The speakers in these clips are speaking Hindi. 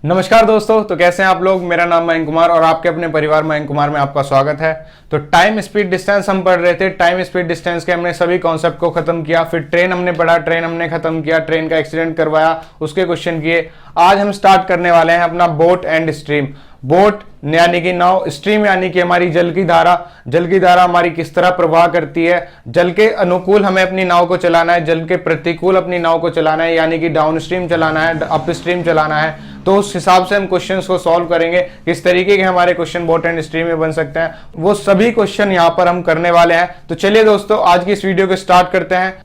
नमस्कार दोस्तों, तो कैसे हैं आप लोग। मेरा नाम मयंक कुमार और आपके अपने परिवार मयंक कुमार में आपका स्वागत है। तो टाइम स्पीड डिस्टेंस हम पढ़ रहे थे। टाइम स्पीड डिस्टेंस के हमने सभी कॉन्सेप्ट को खत्म किया। फिर ट्रेन हमने पढ़ा, ट्रेन हमने खत्म किया, ट्रेन का एक्सीडेंट करवाया, उसके क्वेश्चन किए। आज हम स्टार्ट करने वाले हैं अपना बोट एंड स्ट्रीम। बोट यानी कि नाव, स्ट्रीम यानी कि हमारी जल की धारा। जल की धारा हमारी किस तरह प्रवाह करती है। जल के अनुकूल हमें अपनी नाव को चलाना है, जल के प्रतिकूल अपनी नाव को चलाना है, यानी कि डाउन स्ट्रीम चलाना है, अप स्ट्रीम चलाना है। तो उस हिसाब से हम क्वेश्चंस को सॉल्व करेंगे। किस तरीके के हमारे क्वेश्चन बोट एंड स्ट्रीम में बन सकते हैं, वो सभी क्वेश्चन यहाँ पर हम करने वाले हैं। तो चलिए दोस्तों, आज की इस वीडियो को स्टार्ट करते हैं।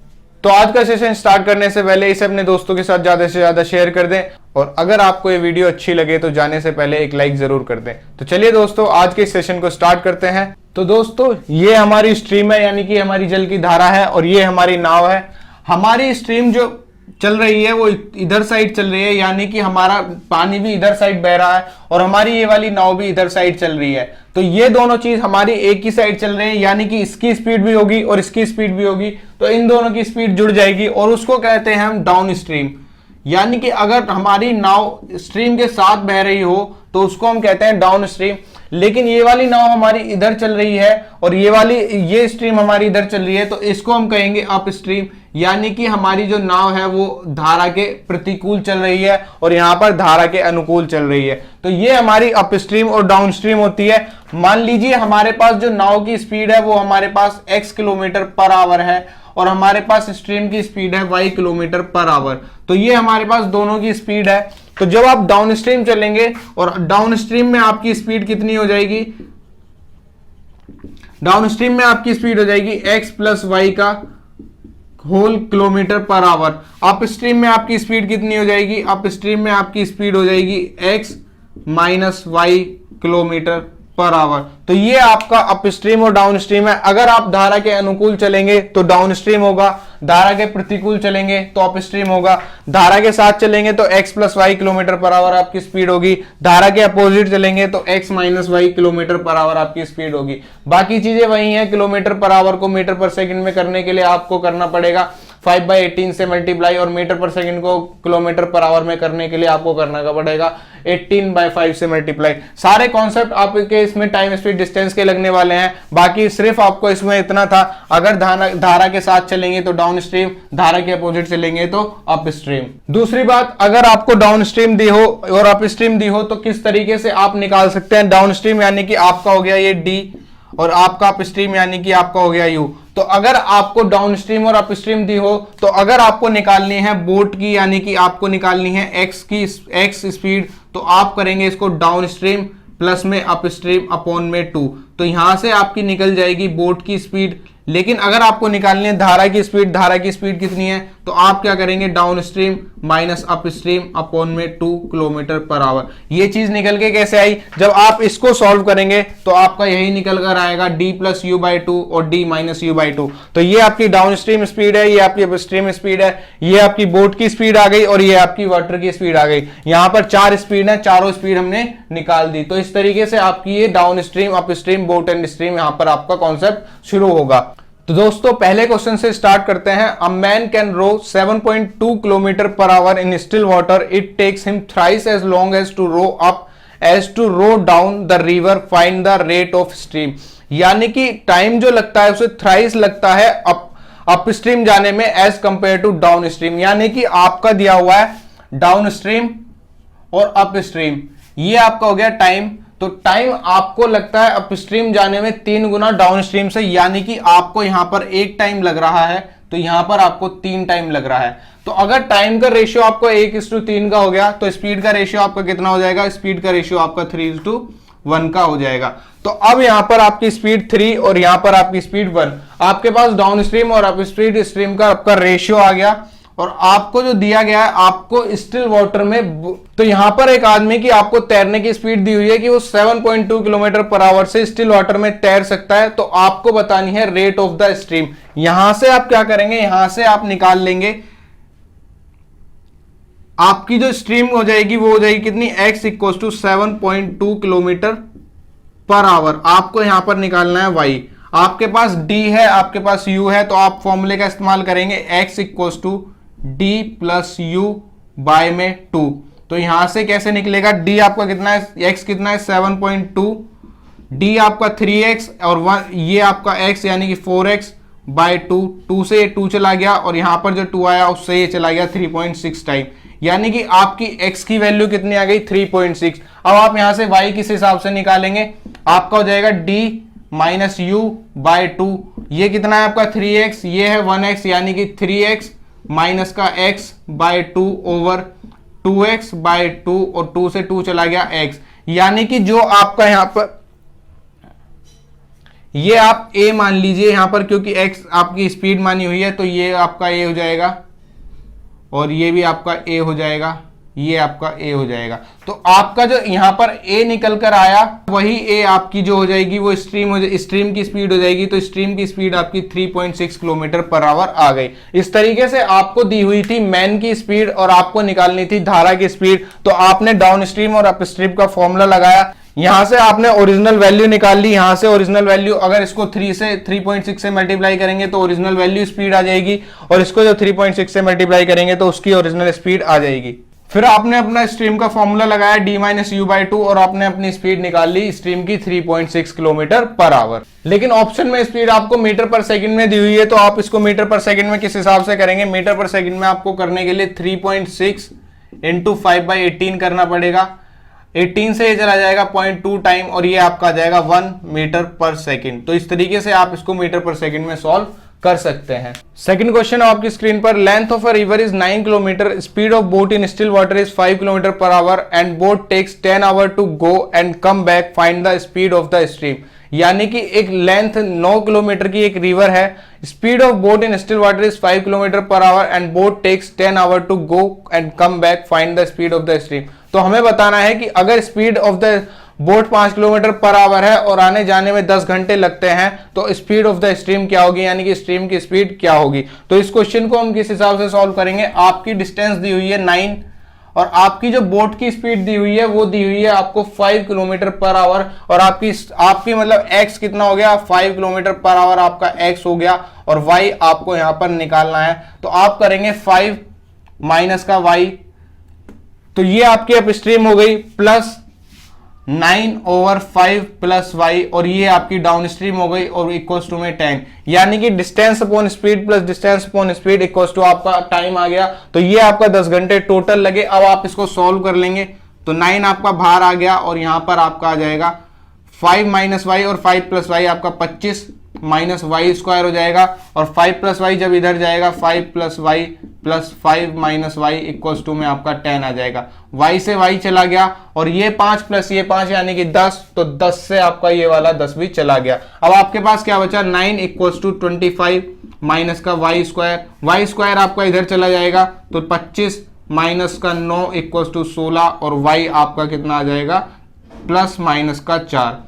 तो आज का सेशन स्टार्ट करने से पहले इसे अपने दोस्तों के साथ ज्यादा से ज्यादा शेयर कर दें, और अगर आपको ये वीडियो अच्छी लगे तो जाने से पहले एक लाइक जरूर कर दें। तो चलिए दोस्तों, आज के इस सेशन को स्टार्ट करते हैं। तो दोस्तों, ये हमारी स्ट्रीम है, यानी कि हमारी जल की धारा है, और ये हमारी नाव है। हमारी स्ट्रीम जो चल रही है वो इधर साइड चल रही है, यानी कि हमारा पानी भी इधर साइड बह रहा है, और हमारी ये वाली नाव भी इधर साइड चल रही है। तो ये दोनों चीज हमारी एक ही साइड चल रही है, यानी कि इसकी स्पीड भी होगी और इसकी स्पीड भी होगी। तो इन दोनों की स्पीड जुड़ जाएगी, और उसको कहते हैं हम डाउन स्ट्रीम। यानी कि अगर हमारी नाव स्ट्रीम के साथ बह रही हो तो उसको हम कहते हैं डाउन स्ट्रीम। लेकिन ये वाली नाव हमारी इधर चल रही है और ये स्ट्रीम हमारी इधर चल रही है, तो इसको हम कहेंगे अप स्ट्रीम। यानी कि हमारी जो नाव है वो धारा के प्रतिकूल चल रही है और यहां पर धारा के अनुकूल चल रही है। तो ये हमारी अप स्ट्रीम और डाउन स्ट्रीम होती है। मान लीजिए हमारे पास जो नाव की स्पीड है वो हमारे पास x किलोमीटर पर आवर है, और हमारे पास स्ट्रीम की स्पीड है y किलोमीटर पर आवर। तो ये हमारे पास दोनों की स्पीड है। तो जब आप डाउन स्ट्रीम चलेंगे, और डाउन स्ट्रीम में आपकी स्पीड कितनी हो जाएगी, डाउन स्ट्रीम में आपकी स्पीड हो जाएगी x प्लस वाई का whole kilometre per hour. Up stream में आपकी स्पीड कितनी हो जाएगी, अप स्ट्रीम में आपकी स्पीड हो जाएगी x minus y kilometre per hour. तो ये आपका अप स्ट्रीम और डाउन स्ट्रीम है। अगर आप धारा के अनुकूल चलेंगे तो डाउन स्ट्रीम होगा, धारा के प्रतिकूल चलेंगे तो अप स्ट्रीम होगा। धारा के साथ चलेंगे तो x plus y kilometre per hour आपकी स्पीड होगी, धारा के अपोजिट चलेंगे तो x minus y kilometre per hour आपकी स्पीड होगी। बाकी चीजें वही हैं। किलोमीटर पर आवर को मीटर पर सेकंड में करने के लिए आपको करना पड़ेगा 5/18 से मल्टीप्लाई, और मीटर पर सेकंड को किलोमीटर पर आवर में करने के लिए आपको करना पड़ेगा 18/5 से मल्टीप्लाई। सारे कॉन्सेप्ट आपके इसमें टाइम स्पीड डिस्टेंस के लगने वाले हैं। बाकी सिर्फ आपको इसमें इतना था, अगर धारा के साथ चलेंगे तो डाउन स्ट्रीम, धारा के अपोजिट चलेंगे तो अप स्ट्रीम। दूसरी बात, अगर आपको डाउन स्ट्रीम दी हो और अप स्ट्रीम दी हो तो किस तरीके से आप निकाल सकते हैं। डाउन स्ट्रीम यानी कि आपका हो गया ये डी, और आपका अप स्ट्रीम यानी कि आपका हो गया यू। तो अगर आपको डाउन स्ट्रीम और अप स्ट्रीम दी हो, तो अगर आपको निकालनी है बोट की, यानी कि आपको निकालनी है एक्स स्पीड, तो आप करेंगे इसको डाउन स्ट्रीम प्लस में अप स्ट्रीम अपॉन में 2। तो यहां से आपकी निकल जाएगी बोट की स्पीड। लेकिन अगर आपको निकालनी है धारा की स्पीड, धारा की स्पीड कितनी है, तो आप क्या करेंगे down stream minus up stream upon में 2 किलोमीटर पर आवर। ये चीज निकल के कैसे आई, जब आप इसको सॉल्व करेंगे तो आपका यही निकल कर आएगा d प्लस यू बाई 2 और d माइनस यू बाई 2। तो ये आपकी डाउन स्ट्रीम स्पीड है, ये आपकी अप स्ट्रीम स्पीड है, ये आपकी बोट की स्पीड आ गई, और ये आपकी वाटर की स्पीड आ गई। यहां पर 4 स्पीड है, चारों स्पीड हमने निकाल दी। तो इस तरीके से आपकी ये down stream, up stream, boat and stream यहां पर आपका कॉन्सेप्ट शुरू होगा। तो दोस्तों, पहले क्वेश्चन से स्टार्ट करते हैं। A man can row 7.2 kilometre per hour in still water. It takes him thrice as long as to row up as to row down the river. Find the rate of stream. यानी कि टाइम जो लगता है उसे थ्राइस लगता है अप स्ट्रीम जाने में as compare to down stream. यानी कि आपका दिया हुआ है डाउन स्ट्रीम और अप स्ट्रीम, ये आपका हो गया टाइम। तो टाइम आपको लगता है अप स्ट्रीम जाने में 3 गुना डाउन स्ट्रीम से, यानी कि आपको यहां पर 1 टाइम लग रहा है, तो यहां पर आपको 3 टाइम लग रहा है। तो अगर टाइम का रेशियो आपको 1:3 का हो गया, तो स्पीड का रेशियो आपका कितना हो जाएगा, स्पीड का रेशियो आपका 3:1 का हो जाएगा। तो अब यहां पर आपकी स्पीड 3 और यहां पर आपकी स्पीड 1। आपके पास डाउन स्ट्रीम और अप स्ट्रीम का आपका रेशियो आ गया, और आपको जो दिया गया है आपको स्टिल वाटर में, तो यहां पर एक आदमी की आपको तैरने की स्पीड दी हुई है कि वो 7.2 किलोमीटर पर आवर से स्टिल वाटर में तैर सकता है। तो आपको बतानी है रेट ऑफ द स्ट्रीम। यहां से आप क्या करेंगे, यहां से आप निकाल लेंगे, आपकी जो स्ट्रीम हो जाएगी वो हो जाएगी कितनी, x equal to 7.2 kilometre per hour. आपको यहां पर निकालना है y। आपके पास d है, आपके पास u है, तो आप फॉर्मूले का इस्तेमाल करेंगे x equal to d plus u by में 2। तो यहां से कैसे निकलेगा, डी आपका कितना है, एक्स कितना है 7.2, डी आपका 3x और 1 ये आपका x यानी कि 4x बाय 2, 2 से ये 2 चला गया और यहां पर जो 2 आया उससे ये चला गया 3.6 टाइम, यानी कि आपकी x की वैल्यू कितनी आ गई 3.6। अब आप यहां से y किस हिसाब से निकालेंगे, आपका हो जाएगा d माइनस यू बाय 2, ये कितना है आपका 3x, ये है 1x यानी कि 3x माइनस का x bye 2 over 2x bye 2 और 2 से 2 चला गया x, यानी कि जो आपका यहां पर ये आप a मान लीजिए यहां पर, क्योंकि x आपकी स्पीड मानी हुई है तो ये आपका a हो जाएगा और ये भी आपका a हो जाएगा, ये आपका a हो जाएगा। तो आपका जो यहां पर a निकल कर आया वही a आपकी जो हो जाएगी वो स्ट्रीम की स्पीड हो जाएगी। तो स्ट्रीम की स्पीड आपकी 3.6 किलोमीटर पर आवर आ गई। इस तरीके से आपको दी हुई थी मैन की स्पीड और आपको निकालनी थी धारा की स्पीड, तो आपने डाउन स्ट्रीम और अप स्ट्रीम का फॉर्मूला लगाया, यहां से आपने ओरिजिनल वैल्यू निकाल ली, यहां से ओरिजिनल वैल्यू अगर इसको 3.6 से मल्टीप्लाई करेंगे तो ओरिजिनल वैल्यू स्पीड आ जाएगी और इसको जो 3.6 से मल्टीप्लाई करेंगे तो उसकी ओरिजिनल स्पीड आ जाएगी। फिर आपने अपना स्ट्रीम का फॉर्मूला लगाया d माइनस यू बाई 2 और आपने अपनी स्पीड निकाल ली स्ट्रीम की 3.6 किलोमीटर पर आवर। लेकिन ऑप्शन में स्पीड आपको मीटर पर सेकंड में दी हुई है, तो आप इसको मीटर पर सेकंड में किस हिसाब से करेंगे, मीटर पर सेकंड में आपको करने के लिए 3.6 इंटू 5/18 करना पड़ेगा, 18 से ये चला जाएगा 0.2 टाइम और ये आपका आ जाएगा 1 मीटर पर सेकंड। तो इस तरीके से आप इसको मीटर पर सेकंड में सॉल्व कर सकते हैं। सेकंड क्वेश्चन आपकी स्क्रीन पर, length of a river is 9 kilometre, speed of boat in still water is 5 kilometre per hour and boat takes 10 hour to go and come back, find the speed of the stream. यानी कि एक लेंथ 9 किलोमीटर की एक रिवर है, speed of boat in still water is 5 kilometre per hour and boat takes 10 hour to go and come back, find the speed of the stream. तो हमें बताना है कि अगर speed of the boat 5 kilometre per hour है और आने जाने में 10 घंटे लगते हैं तो स्पीड ऑफ द स्ट्रीम क्या होगी, यानी कि स्ट्रीम की स्पीड क्या होगी। तो इस क्वेश्चन को हम किस हिसाब से सॉल्व करेंगे, आपकी डिस्टेंस दी हुई है 9 और आपकी जो बोट की स्पीड दी हुई है वो दी हुई है आपको 5 किलोमीटर पर आवर और आपकी मतलब x कितना हो गया 5 किलोमीटर पर आवर आपका x हो गया और y आपको यहां पर निकालना है। तो आप करेंगे 5 माइनस का y, तो ये आपकी अप स्ट्रीम हो गई प्लस 9/5 प्लस y और ये आपकी डाउन स्ट्रीम हो गई और इक्वल्स टू में 10, यानी कि distance upon speed plus distance upon speed equals to आपका टाइम आ गया। तो ये आपका 10 घंटे टोटल लगे। अब आप इसको सॉल्व कर लेंगे तो 9 आपका बाहर आ गया और यहां पर आपका आ जाएगा 5 माइनस वाई और 5 प्लस वाई आपका 25 माइनस वाई स्क्वायर हो जाएगा और 5 प्लस वाई जब इधर जाएगा 5 plus y plus 5 minus y equals to में आपका 10 आ जाएगा। y से y चला गया और ये 5 प्लस ये 5 यानी कि 10, तो 10 से आपका ये वाला 10 भी चला गया। अब आपके पास क्या बचा 9 इक्वल्स टू 25 माइनस का y स्क्वायर आपका इधर चला जाएगा तो 25 माइनस का 9 इक्वल्स टू 16 और y आपका कितना आ जाएगा प्लस माइनस का 4।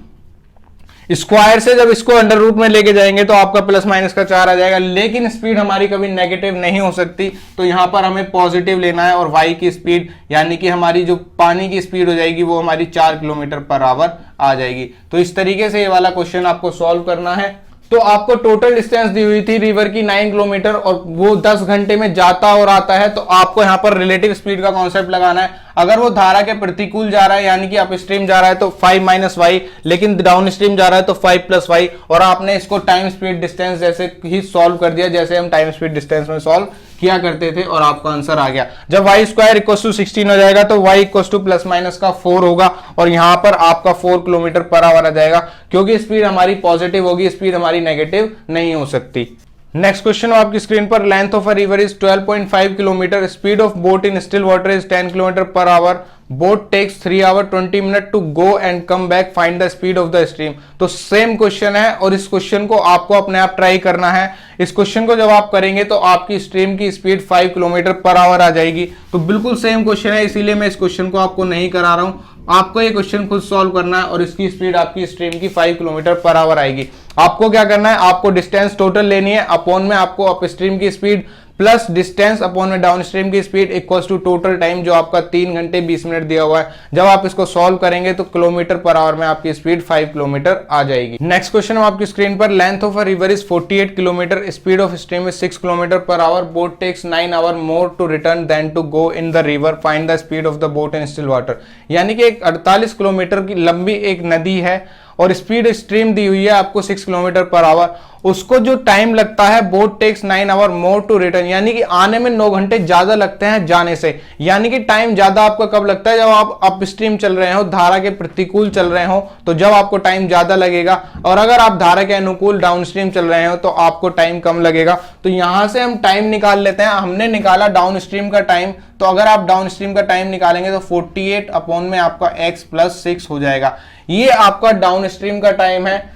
स्क्वायर से जब इसको अंडर रूट में लेके जाएंगे तो आपका प्लस माइनस का 4 आ जाएगा, लेकिन स्पीड हमारी कभी नेगेटिव नहीं हो सकती, तो यहां पर हमें पॉजिटिव लेना है और y की स्पीड यानी कि हमारी जो पानी की स्पीड हो जाएगी वो हमारी 4 किलोमीटर पर आवर आ जाएगी। तो इस तरीके से ये वाला क्वेश्चन आपको सॉल्व करना है। तो आपको टोटल डिस्टेंस दी हुई थी रिवर की 9 किलोमीटर और वो 10 घंटे में जाता और आता है, तो आपको यहां पर रिलेटिव स्पीड का कॉन्सेप्ट लगाना है। अगर वो धारा के प्रतिकूल जा रहा है यानी कि अप स्ट्रीम जा रहा है तो 5 माइनस वाई, लेकिन डाउन स्ट्रीम जा रहा है तो 5 प्लस वाई, और आपने इसको टाइम स्पीड डिस्टेंस जैसे ही सॉल्व कर दिया जैसे हम टाइम स्पीड डिस्टेंस में सॉल्व किया करते थे और आपका आंसर आ गया। जब वाई स्क्वायर इक्वल टू 16 हो जाएगा तो y equal to plus minus का 4 होगा और यहां पर आपका 4 किलोमीटर पर आवर आ जाएगा, क्योंकि स्पीड हमारी पॉजिटिव होगी, स्पीड हमारी नेगेटिव नहीं हो सकती। नेक्स्ट क्वेश्चन आपकी स्क्रीन पर, length of a river is 12.5 kilometre, speed of boat in still water is 10 kilometre per hour, boat takes 3 hour 20 minute to go and come back, find the speed of the stream. तो सेम क्वेश्चन है और इस क्वेश्चन को आपको अपने आप ट्राई करना है। इस क्वेश्चन को जब आप करेंगे तो आपकी स्ट्रीम की स्पीड 5 किलोमीटर पर आवर आ जाएगी। तो बिल्कुल सेम क्वेश्चन है, इसीलिए मैं इस क्वेश्चन को आपको नहीं करा रहा हूं, आपको ये क्वेश्चन खुद सॉल्व करना है और इसकी स्पीड आपकी स्ट्रीम की 5 किलोमीटर पर आवर आएगी। आपको क्या करना है, आपको डिस्टेंस टोटल लेनी है, अपॉन में आपको अप स्ट्रीम की स्पीड प्लस डिस्टेंस अपॉन में डाउनस्ट्रीम की speed equals to total time जो आपका 3 घंटे 20 मिनट दिया हुआ है। जब आप इसको सॉल्व करेंगे तो किलोमीटर पर आवर में आपकी स्पीड 5 किलोमीटर आ जाएगी। नेक्स्ट क्वेश्चन आपकी स्क्रीन पर, length of a river is 48 kilometre, speed of stream is 6 kilometre per hour, boat takes 9 hour more to return then to go in the river, find the speed of the boat in still water. यानी कि एक 48 किलोमीटर की लंबी एक नदी है और स्पीड स्ट्रीम दी हुई है आपको 6 किलोमीटर पर आवर, उसको जो टाइम लगता है boat takes 9 hour more to return, यानी कि आने में 9 घंटे ज्यादा लगते हैं जाने से। यानी कि टाइम ज्यादा आपका कब लगता है, जब आप अप स्ट्रीम चल रहे हो, धारा के प्रतिकूल चल रहे हो, तो जब आपको टाइम ज्यादा लगेगा, और अगर आप धारा के अनुकूल डाउन स्ट्रीम चल रहे हो तो आपको टाइम कम लगेगा। तो यहां से हम टाइम निकाल लेते हैं। हमने निकाला डाउन स्ट्रीम का टाइम, तो अगर आप डाउन स्ट्रीम का टाइम निकालेंगे तो 48 अपॉन में आपका x प्लस 6 हो जाएगा। ये आपका डाउन स्ट्रीम का टाइम है।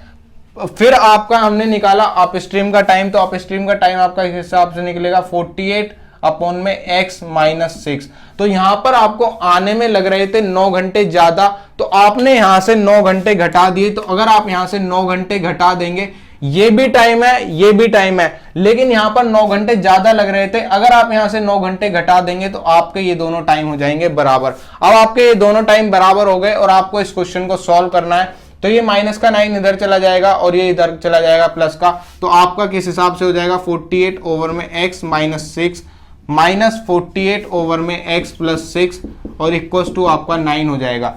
फिर आपका हमने निकाला अप स्ट्रीम का टाइम, तो अप स्ट्रीम का टाइम आपका इस हिसाब से निकलेगा 48 अपॉन में x माइनस 6। तो यहां पर आपको आने में लग रहे थे 9 घंटे ज्यादा, तो आपने यहां से 9 घंटे घटा दिए। तो अगर आप यहां से 9 घंटे घटा देंगे, ये भी टाइम है, ये भी टाइम है, लेकिन यहां पर 9 घंटे ज्यादा लग रहे थे। अगर आप यहां से 9 घंटे घटा देंगे तो आपके ये दोनों टाइम हो जाएंगे बराबर। अब आपके ये दोनों टाइम बराबर हो गए और आपको इस क्वेश्चन को सॉल्व करना है। तो ये माइनस का 9 इधर चला जाएगा और ये इधर चला जाएगा प्लस का, तो आपका किस हिसाब से हो जाएगा 48 ओवर में x माइनस 6 माइनस 48 ओवर में x प्लस 6 और इक्वल्स टू आपका 9 हो जाएगा।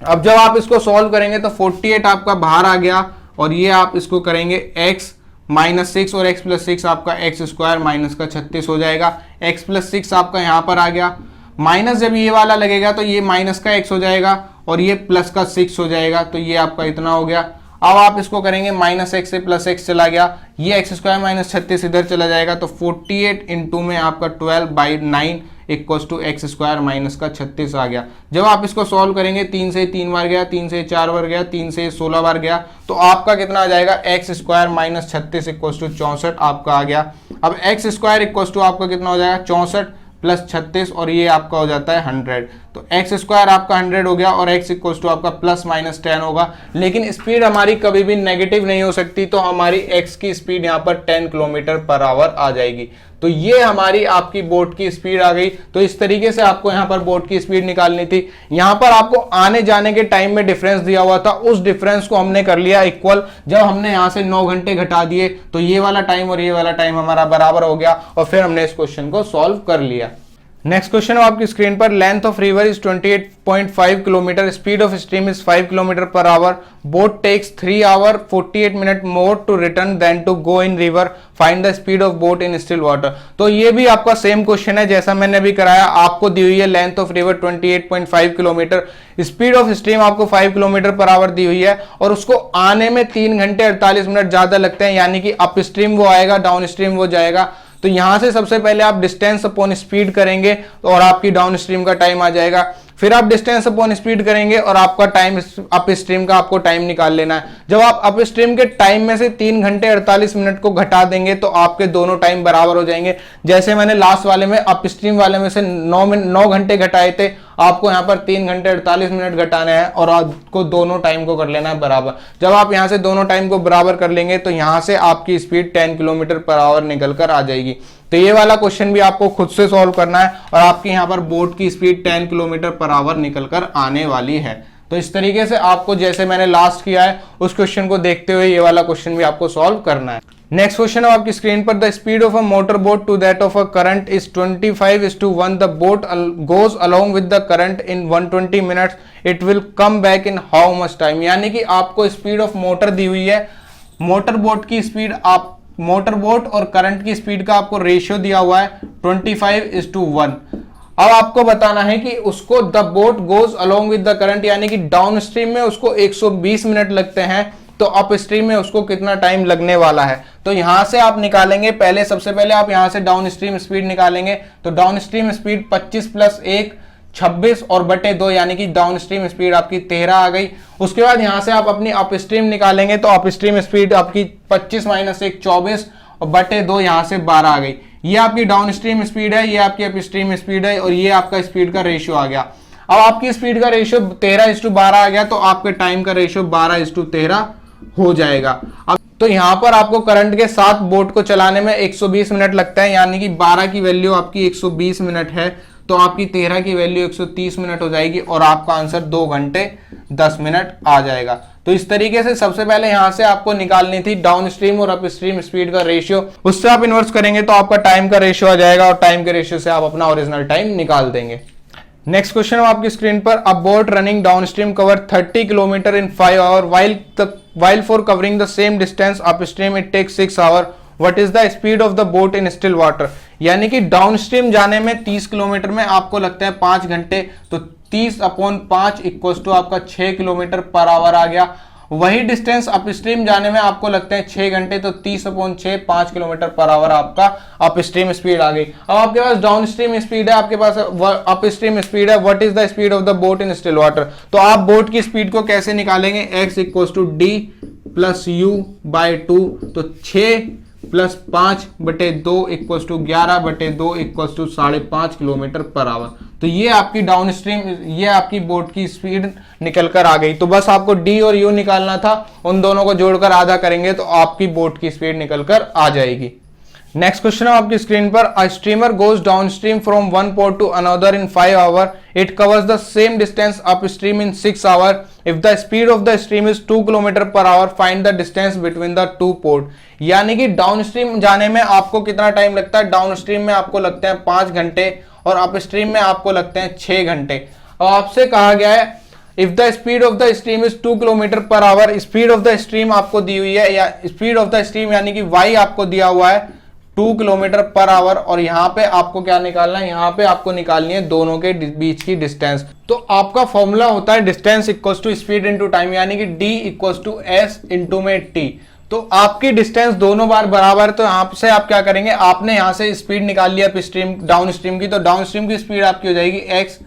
अब जब आप इसको सॉल्व करेंगे तो 48 आपका बाहर आ गया और ये आप इसको करेंगे x माइनस 6 और x प्लस 6 आपका x स्क्वायर माइनस का 36 हो जाएगा। x प्लस 6 आपका यहां पर आ गया, माइनस जब ये वाला लगेगा तो ये माइनस का x हो जाएगा और ये प्लस का 6 हो जाएगा। तो ये आपका इतना हो गया। अब आप इसको करेंगे माइनस x से प्लस x चला गया, ये x स्क्वायर माइनस 36 इधर चला जाएगा, तो 48 इंटू में आपका 12/9 equals to x square minus का 36 आ गया। जब आप इसको सॉल्व करेंगे 3 से 3 बार गया, 3 से 4 बार गया, 3 से 16 बार गया, तो आपका कितना आ जाएगा x square minus 36 equals to 64 आपका आ गया। अब एक्स स्क्वायर इक्वल्स टू आपका कितना हो जाएगा 64 प्लस 36 और ये आपका हो जाता है 100। तो एक्स स्क्वायर आपका 100 हो गया और एक्स इक्वल्स टू आपका प्लस माइनस 10 होगा। लेकिन स्पीड हमारी कभी भी नेगेटिव नहीं हो सकती, तो हमारी एक्स की स्पीड यहाँ पर 10 किलोमीटर पर आवर आ जाएगी। तो ये हमारी आपकी बोट की स्पीड आ गई। तो इस तरीके से आपको यहाँ पर बोट की स्पीड निकालनी थी। यहाँ पर आपको आने जाने के टाइम में डिफरेंस दिया हुआ था, उस डिफरेंस को हमने कर लिया इक्वल। जब हमने यहाँ से 9 घंटे घटा दिए तो ये वाला टाइम और ये वाला टाइम हमारा बराबर हो गया और फिर हमने इस क्वेश्चन को सॉल्व कर लिया। नेक्स्ट क्वेश्चन आपकी स्क्रीन पर, length of river is 28.5 kilometre, speed of stream is 5 kilometre per hour, boat takes 3 hour 48 minute more to return then to go in river, find the speed of boat in still water. तो ये भी आपका सेम क्वेश्चन है जैसा मैंने अभी कराया। आपको दी हुई है length of river 28.5 kilometre, speed of stream आपको 5 किलोमीटर पर आवर दी हुई है और उसको आने में 3 घंटे 48 मिनट ज्यादा लगते हैं, यानी कि अप स्ट्रीम वो आएगा, डाउन स्ट्रीम वो जाएगा। तो यहां से सबसे पहले आप डिस्टेंस अपॉन स्पीड करेंगे और आपकी डाउन स्ट्रीम का टाइम आ जाएगा। फिर आप डिस्टेंस अपॉन स्पीड करेंगे और आपका टाइम अप स्ट्रीम का आपको टाइम निकाल लेना है। जब आप अप स्ट्रीम के टाइम में से 3 घंटे 48 मिनट को घटा देंगे तो आपके दोनों टाइम बराबर हो जाएंगे। जैसे मैंने लास्ट वाले में अप स्ट्रीम वाले में से 9 घंटे घटाए थे, आपको यहाँ पर 3 घंटे 48 मिनट घटाने हैं और आपको दोनों टाइम को कर लेना है बराबर। जब आप यहाँ से दोनों टाइम को बराबर कर लेंगे तो यहाँ से आपकी स्पीड 10 किलोमीटर पर आवर निकल कर आ जाएगी। तो ये वाला क्वेश्चन भी आपको खुद से सॉल्व करना है और आपकी यहाँ पर बोट की स्पीड 10 किलोमीटर पर आवर निकलकर आने वाली है। तो इस तरीके से आपको जैसे मैंने लास्ट किया है उस क्वेश्चन को देखते हुए ये वाला क्वेश्चन भी आपको सॉल्व करना है। नेक्स्ट क्वेश्चन है आपकी स्क्रीन पर, the speed of a motor boat to that of a current is 25:1, the boat goes along with the current in 120 minutes, it will come back in how much time. यानी कि आपको स्पीड ऑफ मोटर दी हुई है, मोटर बोट की स्पीड, आप मोटर बोट और करंट की स्पीड का आपको रेशियो दिया हुआ है 25:1। अब आपको बताना है कि उसको the boat goes along with the current, यानी कि डाउन स्ट्रीम में उसको 120 मिनट लगते हैं, तो अप स्ट्रीम में उसको कितना टाइम लगने वाला है। तो यहां से आप निकालेंगे, पहले सबसे पहले आप यहां से डाउन स्ट्रीम स्पीड निकालेंगे। तो डाउन स्ट्रीम स्पीड 25 + 1 26 और बटे 2, यानी कि डाउन स्ट्रीम स्पीड आपकी 13 आ गई। उसके बाद यहां से आप अपनी अप स्ट्रीम निकालेंगे तो अप स्ट्रीम स्पीड आपकी 25 - 1 24 और बटे 2 यहां से 12 आ गई। ये आपकी डाउन स्ट्रीम स्पीड है, ये आपकी अप स्ट्रीम स्पीड है और ये आपका स्पीड का रेशियो आ गया। अब आपकी स्पीड का रेशियो 13:12 आ गया, तो आपके टाइम का रेशियो 12:13 हो जाएगा। अब तो यहां पर आपको करंट के साथ बोट को चलाने में 120 मिनट लगता है, यानी कि 12 की वैल्यू आपकी 120 मिनट है, तो आपकी 13 की वैल्यू 130 मिनट हो जाएगी और आपका आंसर 2 घंटे 10 मिनट आ जाएगा। तो इस तरीके से सबसे पहले यहां से आपको निकालनी थी डाउन स्ट्रीम और अप स्ट्रीम स्पीड का रेशियो, उससे आप इन्वर्स करेंगे तो आपका टाइम का रेशियो आ जाएगा और टाइम के रेशियो से आप अपना ओरिजिनल टाइम निकाल देंगे। नेक्स्ट क्वेश्चन आपकी स्क्रीन पर, a boat running down stream cover 30 kilometre in 5 hour while for covering the same distance upstream it takes 6 hour. What is the speed of the boat in still water? यानी कि डाउन स्ट्रीम जाने में 30 किलोमीटर में आपको लगता है 5 घंटे, तो 30/5 इक्वल टू आपका 6 किलोमीटर पर आवर आ गया। वही डिस्टेंस अपस्ट्रीम जाने में आपको लगता है 6 घंटे, तो 30/6 5 किलोमीटर पर आवर आपका अपस्ट्रीम स्पीड आ गई। अब आपके पास डाउन स्ट्रीम स्पीड है, आपके पास अपस्ट्रीम स्पीड है। What is the speed of the boat in still water? तो आप बोट की स्पीड को कैसे निकालेंगे? x equal to d plus u by 2, तो 6 प्लस 5/2 equal to 11/2 equal to 5.5 kilometre per hour. तो ये आपकी डाउन स्ट्रीम, ये आपकी बोट की स्पीड निकल कर आ गई। तो बस आपको डी और यू निकालना था, उन दोनों को जोड़कर आधा करेंगे तो आपकी बोट की स्पीड निकल कर आ जाएगी। नेक्स्ट क्वेश्चन है आपकी स्क्रीन पर, a streamer goes down stream from one port to another in 5 hour, it covers the same distance up stream in 6 hour, if the speed of the stream is 2 kilometre per hour, find the distance between the two port. यानी कि डाउन स्ट्रीम जाने में आपको कितना टाइम लगता है? डाउन स्ट्रीम में आपको लगते हैं 5 घंटे और अप स्ट्रीम में आपको लगते हैं 6 घंटे। और आपसे कहा गया है if the speed of the stream is 2 kilometre per our, speed of the stream आपको दी हुई है, या स्पीड ऑफ द स्ट्रीम यानी कि y आपको दिया हुआ है 2 किलोमीटर पर आवर, और यहां पे आपको क्या निकालना है? यहां पे आपको निकालनी है दोनों के बीच की डिस्टेंस। तो आपका फॉर्मूला होता है distance equals to speed into time, यानी कि d equals to s into में t। तो आपकी डिस्टेंस दोनों बार बराबर, तो यहां से आप क्या करेंगे? आपने यहां से स्पीड निकाल लिया स्ट्रीम डाउन स्ट्रीम की, तो डाउन स्ट्रीम की स्पीड आपकी हो जाएगी x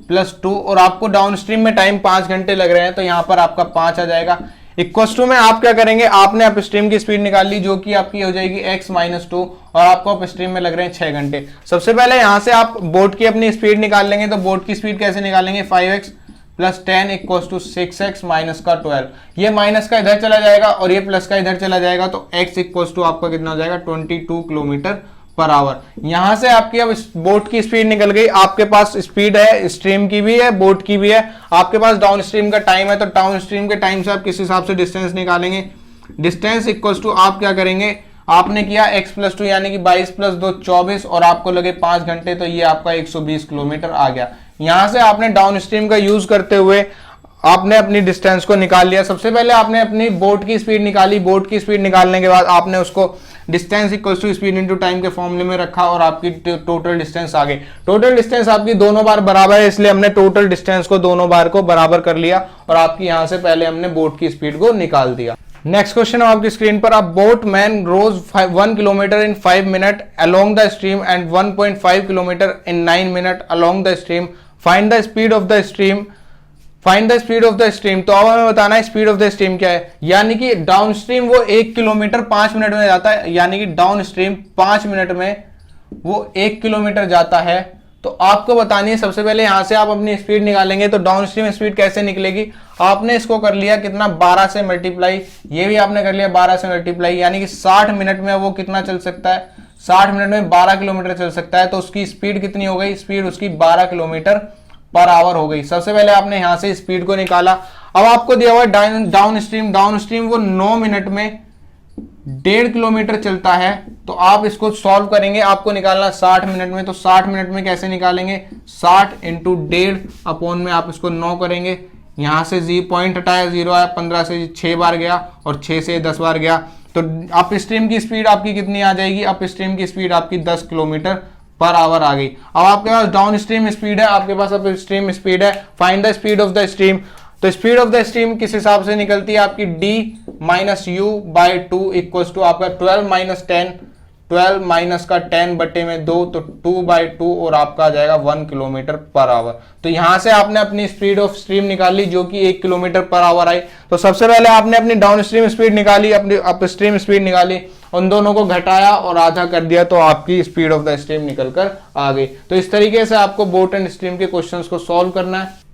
प्लस 2, और आपको डाउन स्ट्रीम में टाइम 5 घंटे लग रहे हैं, तो यहां पर आपका 5 आ जाएगा। इक्वल्स टू में आप क्या करेंगे? आपने अप स्ट्रीम की स्पीड निकाल ली जो कि आपकी हो जाएगी x माइनस 2, और आपको अप स्ट्रीम में लग रहे हैं 6 घंटे। सबसे पहले यहां से आप बोट की अपनी स्पीड निकाल लेंगे, तो बोट की स्पीड कैसे निकालेंगे? 5x plus 10 equals to 6x minus का 12, ये माइनस का इधर चला जाएगा और ये प्लस का इधर चला जाएगा, तो x इक्वल्स टू आपका कितना हो जाएगा? 22 किलोमीटर पर आवर। यहां से आपकी अब बोट की स्पीड निकल गई। आपके पास स्पीड है, स्ट्रीम की भी है, बोट की भी है, आपके पास डाउन स्ट्रीम का टाइम है, तो डाउन स्ट्रीम के टाइम से आप किस हिसाब से डिस्टेंस निकालेंगे? डिस्टेंस इक्वल्स टू आप क्या करेंगे? आपने किया x प्लस 2 यानी कि 22 प्लस 2 24, और आपको लगे 5 घंटे, तो ये आपका 120 किलोमीटर आ गया। यहां से आपने डाउन स्ट्रीम का यूज करते हुए आपने अपनी डिस्टेंस को निकाल लिया। सबसे पहले आपने अपनी बोट की स्पीड निकाली, बोट की स्पीड निकालने के बाद आपने उसको distance equals to speed into time के फॉर्मूले में रखा और आपकी टोटल डिस्टेंस आ गई। टोटल डिस्टेंस आपकी दोनों बार बराबर है, इसलिए हमने टोटल डिस्टेंस को दोनों बार को बराबर कर लिया और आपकी यहां से पहले हमने बोट की स्पीड को निकाल दिया। नेक्स्ट क्वेश्चन है आपकी स्क्रीन पर, a boat man rows 1 kilometre in 5 minute along the stream and 1.5 kilometre in 9 minute along the stream, find the speed of the stream, find the speed of the stream. तो अब हमें बताना है स्पीड ऑफ द स्ट्रीम क्या है। यानी कि डाउन स्ट्रीम वो 1 किलोमीटर 5 मिनट में जाता है, यानी कि डाउन स्ट्रीम 5 मिनट में वो 1 किलोमीटर जाता है। तो आपको बतानी है, सबसे पहले यहां से आप अपनी स्पीड निकालेंगे, तो डाउन स्ट्रीम स्पीड कैसे निकलेगी? आपने इसको कर लिया कितना? 12 से मल्टीप्लाई, ये भी आपने कर लिया 12 से मल्टीप्लाई, यानी कि 60 मिनट में वो कितना चल सकता है? 60 मिनट में 12 किलोमीटर चल सकता है। तो उसकी स्पीड कितनी हो गई? स्पीड उसकी 12 किलोमीटर पर आवर हो गई। सबसे पहले आपने यहां से स्पीड को निकाला। अब आपको दिया हुआ है डाउन स्ट्रीम वो 9 मिनट में 1.5 किलोमीटर चलता है। तो आप इसको सॉल्व करेंगे, आपको निकालना 60 मिनट में। तो 60 मिनट में कैसे निकालेंगे? 60 इंटू 1.5 अपॉन में आप इसको 9 करेंगे, यहां से जी पॉइंट हटाया, 0 आया, 15 से 6 बार गया और 6 से 10 बार गया। तो अप स्ट्रीम की स्पीड आपकी कितनी आ जाएगी? अप स्ट्रीम की स्पीड आपकी 10 किलोमीटर पर आवर आ गई। अब आपके पास डाउन स्ट्रीम स्पीड है, आपके पास अप स्ट्रीम स्पीड है, find the speed of the stream. तो स्पीड ऑफ द स्ट्रीम किस हिसाब से निकलती है? आपकी d minus u by 2 equals to आपका 12 माइनस 10, 12 माइनस का 10 बटे में 2, तो 2/2 और आपका आ जाएगा 1 किलोमीटर पर आवर। तो यहां से आपने अपनी स्पीड ऑफ स्ट्रीम निकाली जो कि 1 किलोमीटर पर आवर आई। तो सबसे पहले आपने अपनी डाउन स्ट्रीम स्पीड निकाली, अपनी अप स्ट्रीम स्पीड निकाली, उन दोनों को घटाया और आधा कर दिया, तो आपकी स्पीड ऑफ द स्ट्रीम निकल कर आ गई। तो इस तरीके से आपको बोट एंड स्ट्रीम के क्वेश्चंस को सॉल्व करना है।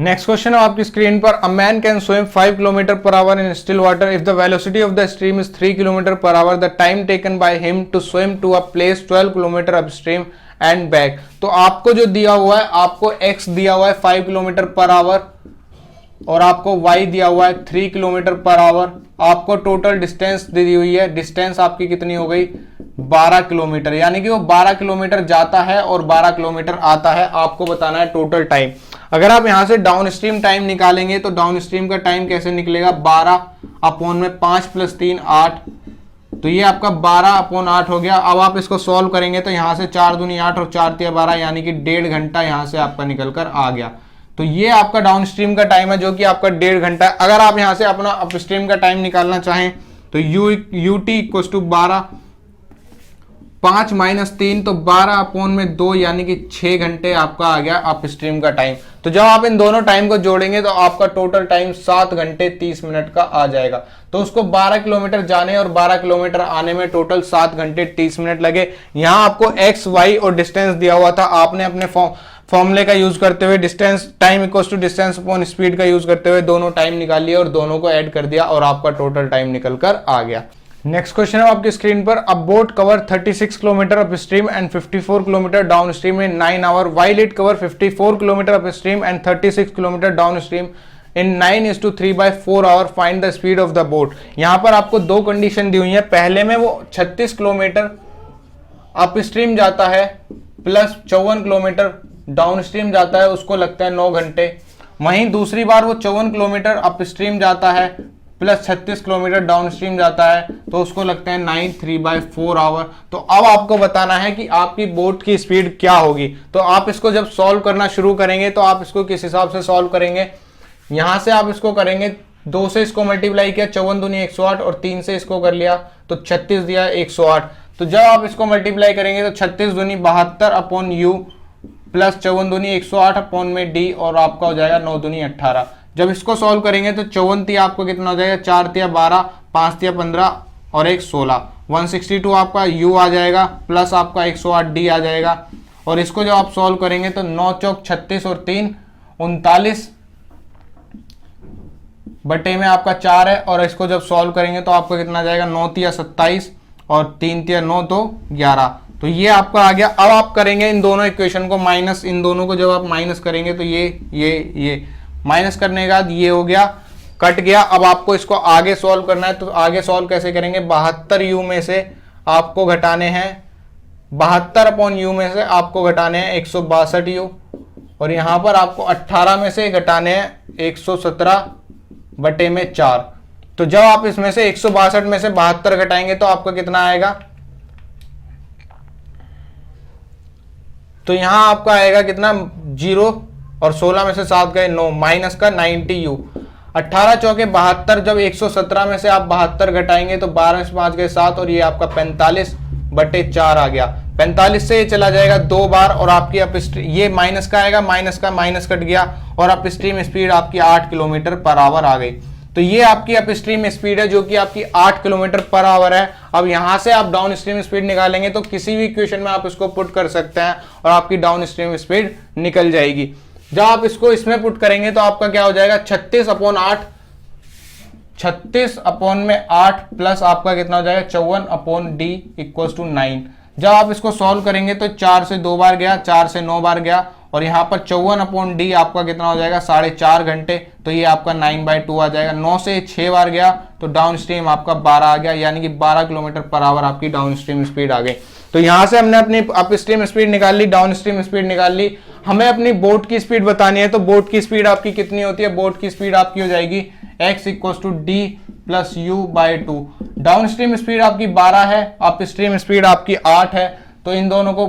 नेक्स्ट क्वेश्चन है आपकी स्क्रीन पर, a man can swim 5 kilometre per hour in still water if the velocity of the stream is 3 kilometre per hour, the time taken by him to swim to a place 12 kilometre upstream and back. तो आपको जो दिया हुआ है, आपको x दिया हुआ है 5 किलोमीटर पर आवर और आपको y दिया हुआ है 3 किलोमीटर पर आवर। आपको टोटल डिस्टेंस दी हुई है, डिस्टेंस आपकी कितनी हो गई 12 किलोमीटर, यानी कि वो 12 किलोमीटर जाता है और 12 किलोमीटर आता है। आपको बताना है टोटल टाइम। अगर आप यहां से डाउन स्ट्रीम टाइम निकालेंगे तो डाउन स्ट्रीम का टाइम कैसे निकलेगा, 12 अपॉन में 5 + 3 8, तो ये आपका 12/8 हो गया। अब आप इसको सॉल्व करेंगे तो यहां से 4 दूनी 8 और 4 तिया 12, यानी कि 1.5 घंटा यहां से आपका निकल कर आ गया। तो ये आपका डाउन स्ट्रीम का टाइम है जो कि आपका 1.5 घंटा है। अगर आप यहां से अपना अप स्ट्रीम का टाइम निकालना चाहें तो ut = 12, 5 - 3 तो 12/2, यानी कि 6 घंटे आपका आ गया अप स्ट्रीम का टाइम। तो जब आप इन दोनों टाइम को जोड़ेंगे तो आपका टोटल टाइम 7 घंटे 30 मिनट का आ जाएगा। तो उसको 12 किलोमीटर जाने और 12 किलोमीटर आने में टोटल 7 घंटे 30 मिनट लगे। यहां आपको x, y और डिस्टेंस दिया हुआ था, आपने अपने फॉर्मूले का यूज करते हुए distance time = distance upon speed का यूज करते हुए दोनों टाइम निकाल लिया और दोनों को ऐड कर दिया और आपका टोटल टाइम निकल कर आ गया। नेक्स्ट क्वेश्चन है आपकी स्क्रीन पर, a boat cover 36 kilometre up stream and 54 kilometre down stream in 9 hour while it cover 54 kilometre up stream and 36 kilometre down stream in 9:3/4 hour, find the speed of the boat. यहां पर आपको दो कंडीशन दी हुई है। पहले में वो 36 किलोमीटर अप स्ट्रीम जाता है प्लस 54 किलोमीटर डाउन स्ट्रीम जाता है, उसको लगता है 9 घंटे। वहीं दूसरी बार वो 54 किलोमीटर अप स्ट्रीम जाता है प्लस 36 किलोमीटर डाउन स्ट्रीम जाता है, तो उसको लगता है 9/3/4 आवर। तो अब आपको बताना है कि आपकी बोट की स्पीड क्या होगी। तो आप इसको जब सॉल्व करना शुरू करेंगे तो आप इसको किस हिसाब से सॉल्व करेंगे, यहां से आप इसको करेंगे 2 से इसको मल्टीप्लाई किया, 54 दूनी 108 और 3 से इसको कर लिया तो 36 दिया 108। तो जब आप इसको मल्टीप्लाई करेंगे तो 36 दूनी 72 अपॉन u प्लस 54 दूनी 108 अपॉन में d और आपका हो जाएगा 9 दूनी 18। जब इसको सॉल्व करेंगे तो 54 तिया आपको कितना हो जाएगा, 4 तिया 12, 5 तिया 15 और 1 16, 162 आपका u आ जाएगा प्लस आपका 108 d आ जाएगा। और इसको जब आप सॉल्व करेंगे तो 9 चौक 36 और 3 39 बटे में आपका 4 है। और इसको जब सॉल्व करेंगे तो आपको कितना आ जाएगा, 9 तिया 27 और 3 तिया 9 तो 11। तो ये आपका आ गया। अब आप करेंगे इन दोनों इक्वेशन को माइनस, इन दोनों को जब आप माइनस करेंगे तो ये माइनस करने के बाद ये हो गया, कट गया। अब आपको इसको आगे सॉल्व करना है। तो आगे सॉल्व कैसे करेंगे, 72 u में से आपको घटाने हैं 72 अपॉन u में से आपको घटाने हैं 162 u और यहां पर आपको 18 में से घटाने हैं 117 बटे में 4। तो जब आप इसमें से 162 में से 72 घटाएंगे तो आपका कितना आएगा, तो यहां आपका आएगा कितना 0 और 16 में से 7 गए 9 माइनस का 90 u। 18 चौके 72, जब 117 में से आप 72 घटाएंगे तो 12 में से 5 गए 7 और ये आपका 45 बटे 4 आ गया। 45 से ये चला जाएगा 2 बार और आपकी अप ये माइनस का आएगा, माइनस का माइनस कट गया और अप स्ट्रीम स्पीड आपकी 8 किलोमीटर पर आवर आ गई। तो ये आपकी अप स्ट्रीम स्पीड है जो कि आपकी 8 किलोमीटर पर आवर है। अब यहां से आप डाउन स्ट्रीम स्पीड निकालेंगे तो किसी भी इक्वेशन में आप इसको पुट कर सकते हैं और आपकी डाउन स्ट्रीम स्पीड निकल जाएगी। जब आप इसको इसमें पुट करेंगे तो आपका क्या हो जाएगा, 36/8, 36 अपॉन में 8 प्लस आपका कितना हो जाएगा 54 अपॉन d = 9। जब आप इसको सॉल्व करेंगे तो 4 से 2 बार गया, 4 से 9 बार गया और यहाँ पर 54 अपॉन d आपका कितना हो जाएगा 4.5 घंटे, तो ये आपका 9/2 आ जाएगा। 9 से 6 बार गया तो डाउन स्ट्रीम आपका 12 आ गया, यानी कि 12 किलोमीटर पर आवर आपकी डाउन स्ट्रीम स्पीड आ गई। तो यहां से हमने अपनी अप स्ट्रीम स्पीड निकाल ली, डाउन स्ट्रीम स्पीड निकाल ली। हमें अपनी बोट की स्पीड बतानी है। तो बोट की स्पीड आपकी कितनी होती है, बोट की स्पीड आपकी हो जाएगी x = d + u/2। Down stream speed आपकी 12 है, अप स्ट्रीम स्पीड आपकी 8 है। तो इन दोनों को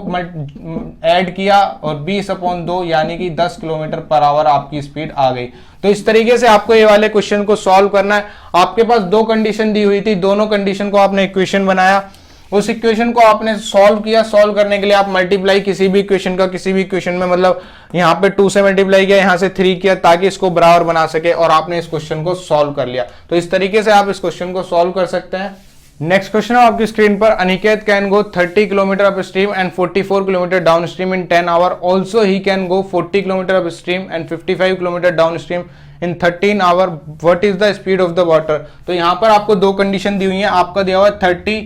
ऐड किया और 20/2 यानी कि 10 किलोमीटर पर आवर आपकी स्पीड आ गई। तो इस तरीके से आपको ये वाले क्वेश्चन को सॉल्व करना है। आपके पास दो कंडीशन दी हुई थी, दोनों कंडीशन को आपने इक्वेशन बनाया, उस इक्वेशन को आपने सॉल्व किया। सॉल्व करने के लिए आप मल्टीप्लाई किसी भी इक्वेशन का किसी भी इक्वेशन में, मतलब यहाँ पे 2 से मल्टीप्लाई किया, यहाँ से 3 किया ताकि इसको बराबर बना सके और आपने इस क्वेश्चन को सॉल्व कर लिया। तो इस तरीके से आप इस क्वेश्चन को सॉल्व कर सकते हैं। नेक्स्ट क्वेश्चन है आपकी स्क्रीन पर, Aniket can go 30 kilometre up stream and 44 kilometre down stream in 10 hour, also he can go 40 kilometre up stream and 55 kilometre down stream in 13 hour, what is the speed of the water. तो यहाँ पर आपको दो कंडीशन दी हुई है, आपका दिया हुआ है 30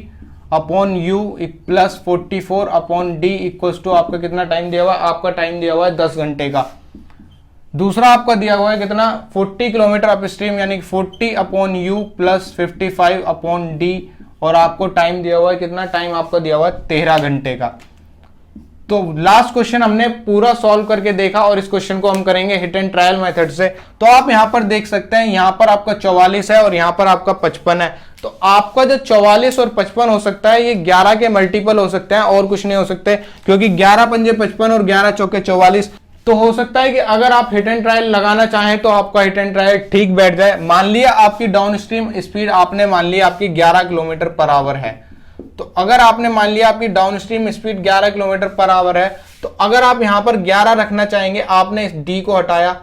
upon u plus 44 upon d equals to आपका कितना टाइम दिया हुआ है, आपका टाइम दिया हुआ है 10 घंटे का। दूसरा आपका दिया हुआ है कितना, 40 किलोमीटर अप स्ट्रीम यानी 40 upon u plus 55 upon D, और आपको टाइम दिया हुआ है कितना, टाइम आपका दिया हुआ है 13 घंटे का। तो लास्ट क्वेश्चन हमने पूरा सॉल्व करके देखा और इस क्वेश्चन को हम करेंगे हिट एंड ट्रायल मेथड से। तो आप यहां पर देख सकते हैं, यहां पर आपका 44 है और यहां पर आपका 55 है। तो आपका जो 44 और 55 हो सकता है ये 11 के मल्टीपल हो सकते हैं और कुछ नहीं हो सकते, क्योंकि 11 पंजे 55 और 11 चौके 44। तो हो सकता है कि अगर आप हिट एंड ट्रायल लगाना चाहें तो आपका हिट एंड ट्रायल ठीक बैठ जाए। मान लिया आपकी डाउन स्ट्रीम स्पीड आपने मान लिया आपकी 11 किलोमीटर पर आवर है, तो अगर आपने मान लिया आपकी down stream speed 11 kilometre per hour है, तो अगर आप यहां पर 11 रखना चाहेंगे, आपने इस डी को हटाया,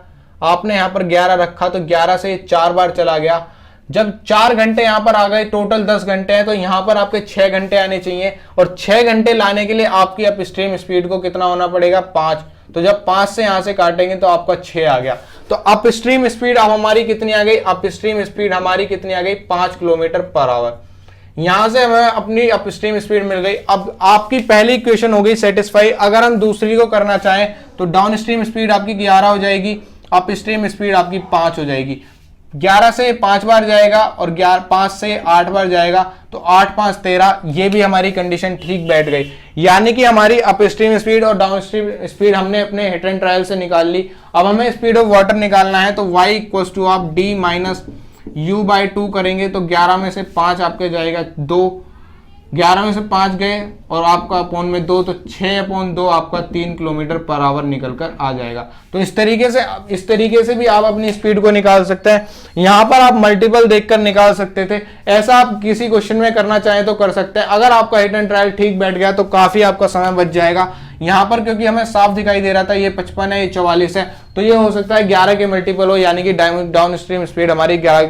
आपने यहां पर 11 रखा, तो 11 से 4 बार चला गया। जब 4 घंटे यहां पर आ गए, टोटल 10 घंटे हैं, तो यहां पर आपके 6 घंटे आने चाहिए, और 6 घंटे लाने के लिए आपकी अप स्ट्रीम स्पीड को कितना होना पड़ेगा, 5। तो जब 5 से यहां से काटेंगे तो आपका 6 आ गया। तो अप स्ट्रीम स्पीड अब हमारी कितनी आ गई, अप स्ट्रीम स्पीड हमारी कितनी आ गई, 5 किलोमीटर पर आवर। यहां से हमें अपनी अप स्ट्रीम स्पीड मिल गई। अब आपकी पहली इक्वेशन हो गई सेटिस्फाई। अगर हम दूसरी को करना चाहें तो डाउन स्ट्रीम स्पीड आपकी 11 हो जाएगी, अप स्ट्रीम स्पीड आपकी 5 हो जाएगी। 11 से 5 बार जाएगा और 5 से 8 बार जाएगा, तो 8 5 13, ये भी हमारी कंडीशन ठीक बैठ गई। यानी कि हमारी अप स्ट्रीम स्पीड और डाउन स्ट्रीम स्पीड हमने अपने हिट एंड ट्रायल से निकाल ली। अब हमें स्पीड ऑफ वाटर निकालना है, तो y इक्वल्स टू आप d माइनस u बाई 2 करेंगे, तो 11 में से 5 आपके जाएगा 2, 11 में से 5 गए और आपका अपॉन में 2, तो 6 अपॉन 2 आपका 3 किलोमीटर पर आवर निकल कर आ जाएगा। तो इस तरीके से भी आप अपनी स्पीड को निकाल सकते हैं। यहां पर आप मल्टीपल देखकर निकाल सकते थे, ऐसा आप किसी क्वेश्चन में करना चाहें तो कर सकते हैं। अगर आपका हिट एंड ट्रायल ठीक बैठ गया तो काफी आपका समय बच जाएगा। यहां पर क्योंकि हमें साफ दिखाई दे रहा था ये 55 है, ये 44 है, तो ये हो सकता है 11 के मल्टीपल हो, यानी कि डाउन स्ट्रीम स्पीड हमारी 11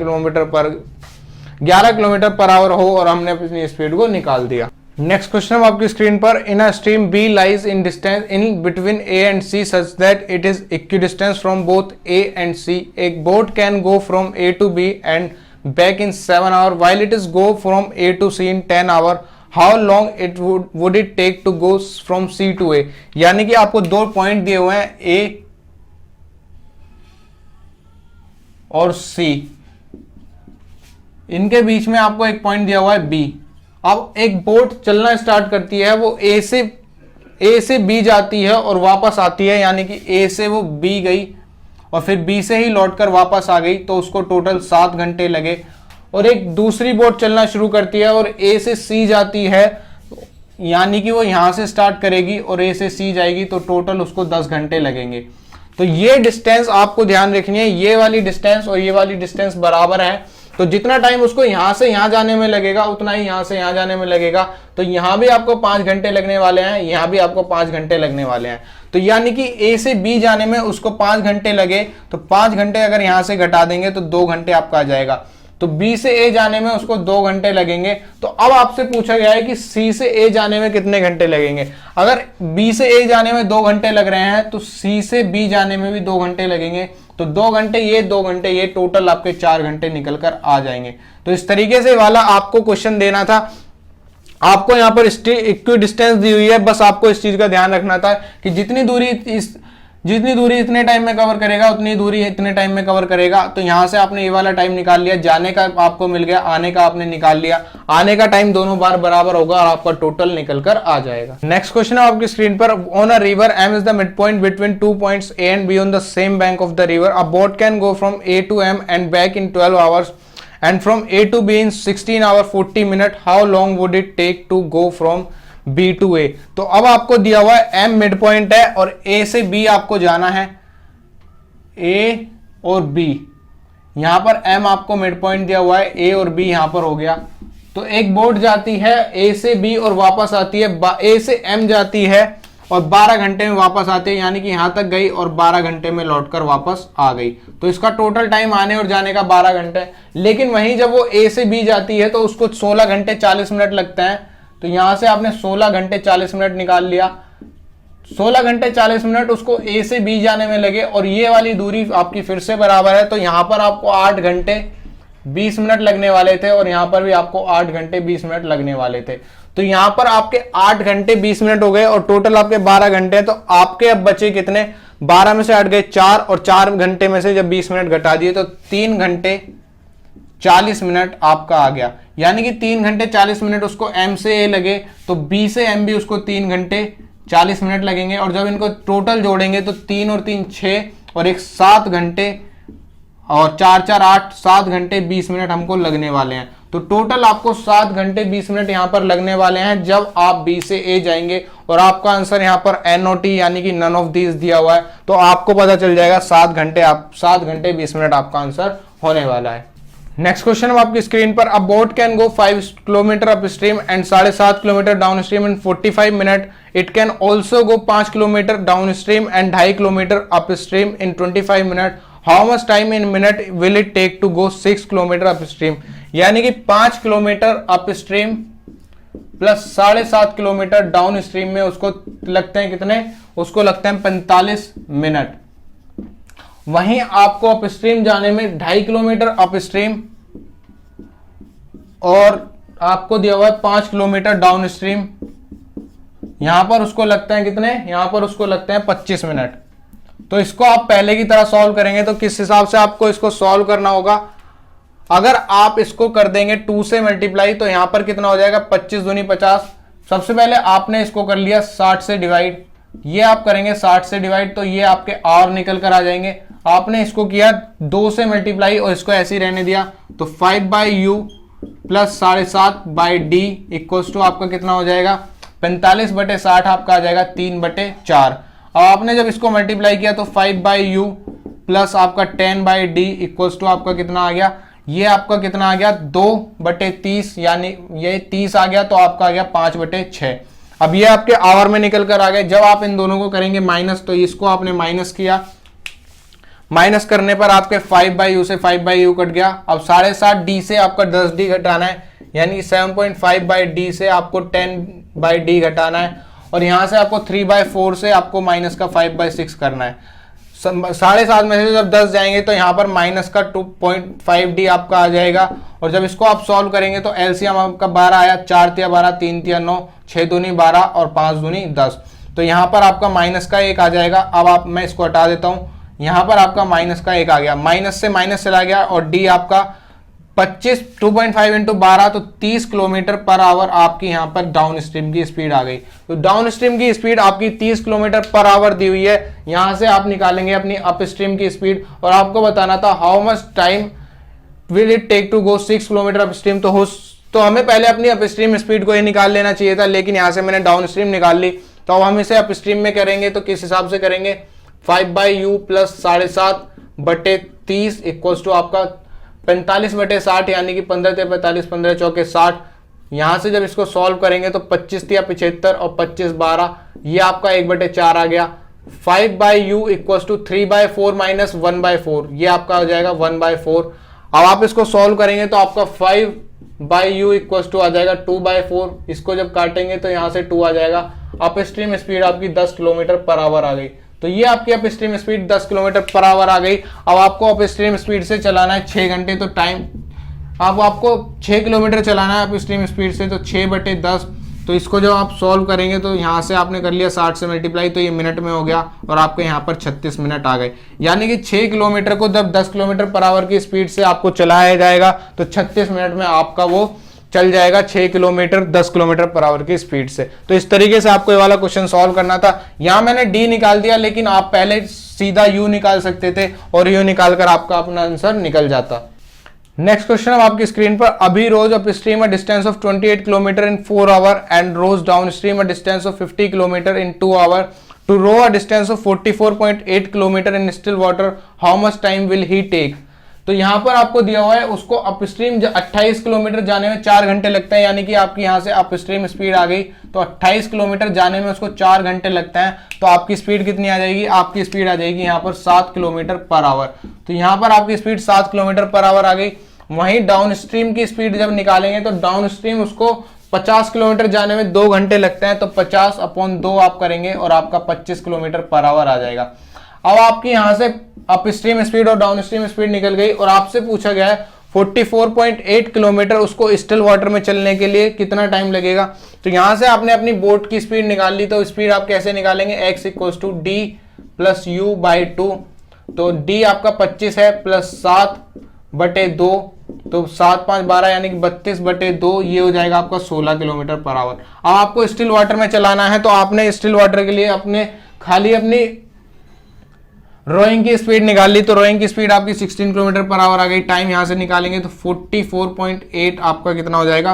किलोमीटर पर आवर हो और हमने अपनी स्पीड को निकाल दिया। नेक्स्ट क्वेश्चन आपकी स्क्रीन पर, in a stream B lies in distance in between A and C such that it is equidistance from both A and C. एक boat can go from A to B and back in 7 hour while it is go from A to C in 10 hour. How long it would it take to go from C to A? यानी कि आपको दो पॉइंट दिए हुए हैं A और C, इनके बीच में आपको एक पॉइंट दिया हुआ है B। अब एक बोट चलना स्टार्ट करती है, वो A से B जाती है और वापस आती है, यानी कि A से वो B गई और फिर B से ही लौटकर वापस आ गई, तो उसको टोटल 7 घंटे लगे। और एक दूसरी बोट चलना शुरू करती है और A से C जाती है, यानी कि वो यहां से स्टार्ट करेगी और A से C जाएगी, तो टोटल उसको 10 घंटे लगेंगे। तो ये डिस्टेंस आपको ध्यान रखनी है, ये वाली डिस्टेंस और ये वाली डिस्टेंस बराबर है, तो जितना टाइम उसको यहां से यहां जाने में लगेगा उतना ही यहां से यहां जाने में लगेगा। तो यहां भी आपको 5 घंटे लगने वाले हैं, यहां भी आपको 5 घंटे लगने वाले हैं। तो यानी कि A से B जाने में उसको 5 घंटे लगे, तो 5 घंटे अगर यहां से घटा देंगे तो 2 घंटे आपका आ जाएगा। तो B से A जाने में उसको 2 घंटे लगेंगे। तो अब आपसे पूछा गया है कि C से A जाने में कितने घंटे लगेंगे। अगर B से A जाने में 2 घंटे लग रहे हैं तो C से B जाने में भी 2 घंटे लगेंगे, तो 2 घंटे ये 2 घंटे ये, टोटल आपके 4 घंटे निकल कर आ जाएंगे। तो इस तरीके से वाला आपको क्वेश्चन देना था। आपको यहाँ पर इक्वी डिस्टेंस दी हुई है, बस आपको इस चीज का ध्यान रखना था कि जितनी दूरी इतने टाइम में कवर करेगा उतनी दूरी इतने टाइम में कवर करेगा। तो यहां से आपने ये वाला टाइम निकाल लिया, जाने का आपको मिल गया, आने का आपने निकाल लिया, आने का टाइम दोनों बार बराबर होगा और आपका टोटल निकल कर आ जाएगा। नेक्स्ट क्वेश्चन है आपकी स्क्रीन पर, on a river M is the mid point between 2 points A and B on the same bank of the river. A boat can go from A to M and back in 12 hours and from A to B in 16 hours 40 minutes. How long would it take to go from B to A? तो अब आपको दिया हुआ है M मिड पॉइंट है और A से B आपको जाना है, A और B। यहां पर M आपको मिड पॉइंट दिया हुआ है, A और B यहां पर हो गया। तो एक बोट जाती है A से B और वापस आती है, A से M जाती है और 12 घंटे में वापस आते हैं, यानी कि यहां तक गई और 12 घंटे में लौटकर वापस आ गई। तो इसका टोटल टाइम आने और जाने का 12 घंटे। लेकिन वहीं जब वो ए से बी जाती है तो उसको 16 घंटे 40 मिनट लगते हैं। तो यहां से आपने 16 घंटे 40 मिनट निकाल लिया। 16 घंटे 40 मिनट उसको ए से बी जाने में लगे और ये वाली दूरी आपकी फिर से बराबर है। तो यहां पर आपको 8 घंटे 20 मिनट लगने वाले थे और यहां पर भी आपको 8 घंटे 20 मिनट लगने वाले थे। तो यहां पर आपके 8 घंटे 20 मिनट हो गए और टोटल आपके 12 घंटे हैं। तो आपके अब बचे कितने? 12 में से 8 गए 4 और 4 घंटे में से जब 20 मिनट घटा दिए तो 3 घंटे 40 मिनट आपका आ गया। यानी कि 3 घंटे 40 मिनट उसको एम से ए लगे तो बी से एम भी उसको 3 घंटे 40 मिनट लगेंगे। और जब इनको टोटल जोड़ेंगे तो 3 और 3 6 और एक 7 घंटे और 4 4 8 7 घंटे 20 मिनट हमको लगने वाले हैं। तो टोटल आपको 7 घंटे 20 मिनट यहां पर लगने वाले हैं जब आप बी से ए जाएंगे। और आपका आंसर यहां पर एनओटी यानी कि नन ऑफ दीज दिया हुआ है। तो आपको पता चल जाएगा 7 घंटे 20 मिनट आपका आंसर होने वाला है। नेक्स्ट क्वेश्चन अब आपकी स्क्रीन पर, a boat can go 5 kilometre up stream and 7.5 kilometre down stream in 45 minute. It can also go 5 kilometre down stream and 2.5 kilometre up stream in 25 minute. How much time in minute will it take to go 6 kilometre up stream. यानी कि 5 kilometre up stream plus 7.5 kilometre down stream में उसको लगते हैं कितने? उसको लगते हैं 45 मिनट। वहीं आपको अप स्ट्रीम जाने में 2.5 किलोमीटर अप स्ट्रीम और आपको दिया हुआ है 5 किलोमीटर डाउन स्ट्रीम। यहां पर उसको लगते हैं कितने? यहां पर उसको लगते हैं 25 मिनट। तो इसको आप पहले की तरह सॉल्व करेंगे तो किस हिसाब से आपको इसको सॉल्व करना होगा? अगर आप इसको कर देंगे 2 से मल्टीप्लाई तो यहां पर कितना हो जाएगा? 25 दूनी 50। सबसे पहले आपने इसको कर लिया 60 से डिवाइड। ये आप करेंगे 60 से डिवाइड तो ये आपके आवर निकल कर आ जाएंगे। आपने इसको किया 2 से मल्टीप्लाई और इसको ऐसे ही रहने दिया तो 5/u plus 7.5/d equals to आपका कितना हो जाएगा? 45/60 आपका आ जाएगा 3/4। अब आपने जब इसको मल्टीप्लाई किया तो 5/u प्लस आपका 10/d इक्वल्स टू आपका कितना आ गया? ये आपका कितना आ गया? 2/30 यानी ये 30 आ गया तो आपका आ गया 5/6। अब ये आपके आवर में निकल कर आ गए। जब आप इन दोनों को करेंगे माइनस तो इसको आपने माइनस किया, माइनस करने पर आपके 5/u से 5/u कट गया। अब 7.5 d से आपका 10d घटाना है यानी कि 7.5/d से आपको 10/d घटाना है और यहां से आपको 3/4 से आपको माइनस का 5/6 करना है। 7.5 में से जब 10 जाएंगे तो यहां पर माइनस का 2.5d आपका आ जाएगा। और जब इसको आप सॉल्व करेंगे तो एलसीएम आपका 12 आया, 4 तिया 12, 3 तिया 9, 6 दूनी 12 और 5 दूनी 10। तो यहां पर आपका माइनस का 1 आ जाएगा। अब मैं इसको हटा देता हूं, यहां पर आपका माइनस का 1 आ गया, माइनस से माइनस चला गया और डी आपका 25 2.5 इंटू 12 तो 30 किलोमीटर पर आवर आपकी यहां पर डाउन स्ट्रीम की स्पीड आ गई। तो डाउन स्ट्रीम की स्पीड आपकी 30 किलोमीटर पर आवर दी हुई है। यहां से आप निकालेंगे अपनी अप स्ट्रीम की स्पीड और आपको बताना था how much time will it take to go 6 kilometre up stream. तो हमें पहले अपनी अप स्ट्रीम स्पीड को ही निकाल लेना चाहिए था, लेकिन यहां से मैंने डाउन स्ट्रीम निकाल ली। तो अब हम इसे अप स्ट्रीम में करेंगे तो किस हिसाब से करेंगे? 5/u प्लस 7.5/30 इक्वल्स टू आपका 45/60 यानी कि 15 × 45 15 × 60। यहां से जब इसको सॉल्व करेंगे तो 25 × 75 और 25 12 ये आपका 1/4 आ गया। 5/u इक्वल्स टू 3/4 माइनस 1/4 ये आपका हो जाएगा 1/4। अब आप इसको सॉल्व करेंगे तो आपका 5/u इक्वल्स टू आ जाएगा 2/4। इसको जब काटेंगे तो यहां से 2 आ जाएगा। अप स्ट्रीम स्पीड आपकी 10 किलोमीटर पर आवर आ गई। तो ये आपकी up stream speed 10 kilometre per hour आ गई। अब आपको अप स्ट्रीम स्पीड से चलाना है 6 घंटे। तो टाइम अब आपको 6 किलोमीटर चलाना है अप स्ट्रीम स्पीड से तो 6/10। तो इसको जब आप सॉल्व करेंगे तो यहाँ से आपने कर लिया 60 से मल्टीप्लाई तो ये मिनट में हो गया और आपके यहाँ पर 36 मिनट आ गए। यानी कि 6 किलोमीटर को जब 10 किलोमीटर पर आवर की स्पीड से आपको चलाया जाएगा तो 36 मिनट में आपका वो चल जाएगा 6 किलोमीटर 10 किलोमीटर पर आवर की स्पीड से। तो इस तरीके से आपको ये वाला क्वेश्चन सॉल्व करना था। यहां मैंने डी निकाल दिया, लेकिन आप पहले सीधा यू निकाल सकते थे और यू निकालकर आपका अपना आंसर निकल जाता। नेक्स्ट क्वेश्चन अब आपकी स्क्रीन पर, अभी rows upstream a distance of 28 kilometre in 4 hour and rows downstream a distance of 50 kilometre in 2 hour to row a distance of 44.8 kilometre in still water, how much time will he take. तो यहाँ पर आपको दिया हुआ है उसको अपस्ट्रीम 28 किलोमीटर जाने में 4 घंटे लगता है, यानी कि आपकी यहाँ से अपस्ट्रीम स्पीड आ गई तो 28 किलोमीटर जाने में उसको 4 घंटे लगता है। तो आपकी स्पीड कितनी आ जाएगी, आपकी स्पीड आ जाएगी यहाँ पर 7 किलोमीटर पर आवर। तो यहाँ पर आपकी स्पीड 7 किलोमीटर पर आवर आ गई। वहीं डाउन स्ट्रीम की स्पीड जब निकालेंगे तो डाउन स्ट्रीम उसको 50 किलोमीटर जाने में 2 घंटे लगते हैं, तो 50/2 आप करेंगे और आपका 25 किलोमीटर पर आवर आ जाएगा। अब आपकी यहां से अप स्ट्रीम स्पीड और डाउन स्ट्रीम स्पीड निकल गई और आपसे पूछा गया है 44.8 किलोमीटर उसको स्टिल वाटर में चलने के लिए कितना टाइम लगेगा। तो यहां से आपने अपनी बोट की स्पीड निकाल ली, तो स्पीड आप कैसे निकालेंगे, x = d + u/2। तो d आपका 25 है प्लस 7/2, तो 7 5 12 यानी कि 32/2, ये हो जाएगा आपका 16 किलोमीटर पर आवर। अब आपको स्टिल वाटर में चलाना है तो आपने स्टिल वाटर के लिए अपने खाली अपनी रोइंग की स्पीड निकाल ली, तो रोइंग की स्पीड आपकी 16 किलोमीटर पर आवर आ गई। टाइम यहां से निकालेंगे तो 44.8 आपका कितना हो जाएगा,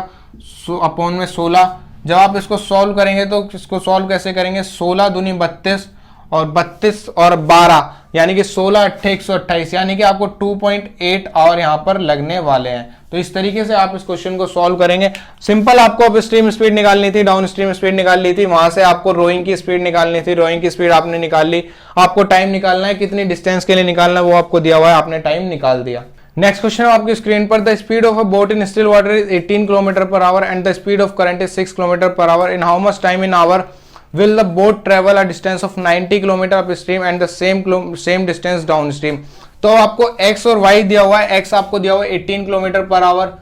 अपॉन में 16। जब आप इसको सॉल्व करेंगे तो इसको सॉल्व कैसे करेंगे, 16 दूनी 32 और 32 और 12 यानी कि 16 8 128, यानी कि आपको 2.8 आवर यहां पर लगने वाले हैं। तो इस तरीके से आप इस क्वेश्चन को सॉल्व करेंगे। सिंपल, आपको अप स्ट्रीम स्पीड निकालनी थी, डाउन स्ट्रीम स्पीड निकाल ली थी, वहां से आपको रोइंग की स्पीड निकालनी थी, रोइंग की स्पीड आपने निकाल ली। आपको टाइम निकालना है, कितनी डिस्टेंस के लिए निकालना है वो आपको दिया हुआ है, आपने टाइम निकाल दिया। नेक्स्ट क्वेश्चन है आपकी स्क्रीन पर, the speed of a boat in still water is 18 kilometre per hour and the speed of current is 6 kilometre per hour. In how much time in hour will the boat travel a distance of 90 kilometre upstream and the same distance downstream। तो आपको x और y दिया हुआ है, x आपको दिया हुआ है 18 किलोमीटर पर आवर,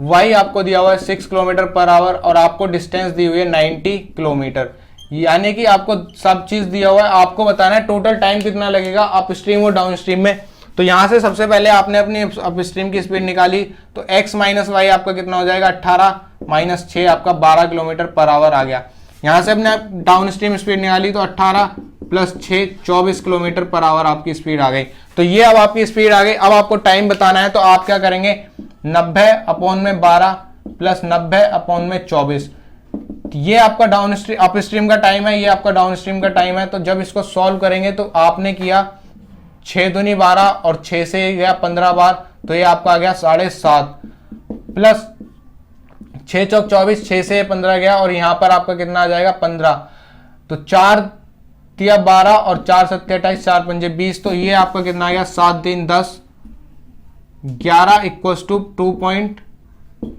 y आपको दिया हुआ है 6 किलोमीटर पर आवर और आपको डिस्टेंस दी हुई है 90 किलोमीटर, यानी कि आपको सब चीज दिया हुआ है। आपको बताना है टोटल टाइम कितना लगेगा अपस्ट्रीम और डाउनस्ट्रीम में। तो यहां से सबसे पहले आपने अपनी अपस्ट्रीम की स्पीड निकाली, तो x - y आपका कितना हो जाएगा, 18 - 6 आपका 12 किलोमीटर पर आवर आ गया। यहां से अपने डाउन स्ट्रीम स्पीड निकाली तो 18 + 6 24 किलोमीटर पर आवर आपकी स्पीड आ गई। तो ये अब आपकी स्पीड आ गई। अब आपको टाइम बताना है तो आप क्या करेंगे, 90/12 + 90/24। ये आपका डाउन स्ट्रीम अप स्ट्रीम का टाइम है, ये आपका डाउन स्ट्रीम का टाइम है। तो जब इसको सॉल्व करेंगे तो आपने किया 6 दूनी 12 और 6 से गया 15 बार, तो ये आपका आ गया 7.5 प्लस 6 चौक 24, 6 से 15 गया और यहां पर आपका कितना आ जाएगा 15। तो 4 तिया 12 और 4 7 28, 4 पंजे 20, तो ये आपका कितना आ गया 7 3 10 11 =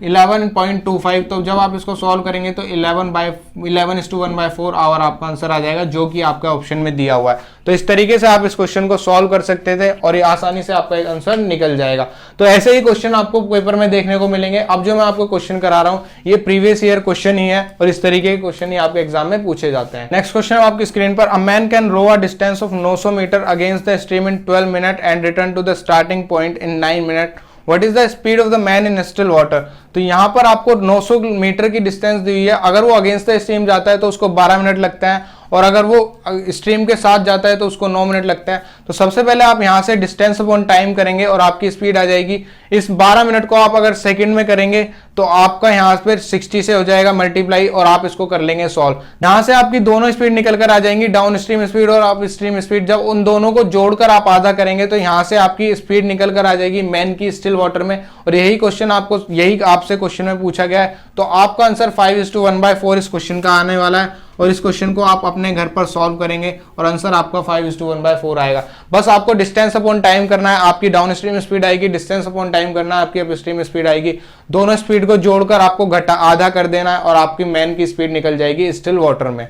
11.25। तो जब आप इसको सॉल्व करेंगे तो 11/1/4 आवर आपका आंसर आ जाएगा, जो कि आपका ऑप्शन में दिया हुआ है। तो इस तरीके से आप इस क्वेश्चन को सॉल्व कर सकते थे और ये आसानी से आपका एक आंसर निकल जाएगा। तो ऐसे ही क्वेश्चन आपको पेपर में देखने को मिलेंगे। अब जो मैं आपको क्वेश्चन करा रहा हूं ये प्रीवियस ईयर क्वेश्चन ही है और इस तरीके के क्वेश्चन ही आपके एग्जाम में पूछे जाते हैं। नेक्स्ट क्वेश्चन आपकी स्क्रीन पर, a man can row a distance of 900 metre against the stream in 12 minute and return to the starting point in 9 minute. What is the speed of the man in still water? तो यहां पर आपको 900 मीटर की डिस्टेंस दी हुई है। अगर वो अगेंस्ट द स्ट्रीम जाता है तो उसको 12 मिनट लगता है और अगर वो स्ट्रीम के साथ जाता है तो उसको 9 मिनट लगता है। तो सबसे पहले आप यहां से डिस्टेंस अपॉन टाइम करेंगे और आपकी स्पीड आ जाएगी। इस 12 मिनट को आप अगर सेकंड में करेंगे तो आपका यहां पर 60 से हो जाएगा मल्टीप्लाई और आप इसको कर लेंगे सॉल्व। यहां से आपकी दोनों स्पीड निकल कर आ जाएंगी, डाउन स्ट्रीम स्पीड और अप स्ट्रीम स्पीड। जब उन दोनों को जोड़कर आप आधा करेंगे तो यहां से आपकी स्पीड निकल कर आ जाएगी मैन की स्टिल वाटर में। और यही क्वेश्चन आपको यही आपसे क्वेश्चन में पूछा गया है। तो आपका आंसर 5:1/4 इस क्वेश्चन का आने वाला है और इस क्वेश्चन को आप अपने घर पर सॉल्व करेंगे और आंसर आपका 5:1/4 आएगा। बस आपको डिस्टेंस अपॉन टाइम करना है, आपकी डाउन स्ट्रीम स्पीड आएगी, डिस्टेंस अपॉन टाइम करना है, आपकी अप स्ट्रीम स्पीड आएगी। दोनों स्पीड को जोड़कर आपको आधा कर देना है और आपकी मैन की स्पीड निकल जाएगी स्टिल वाटर में।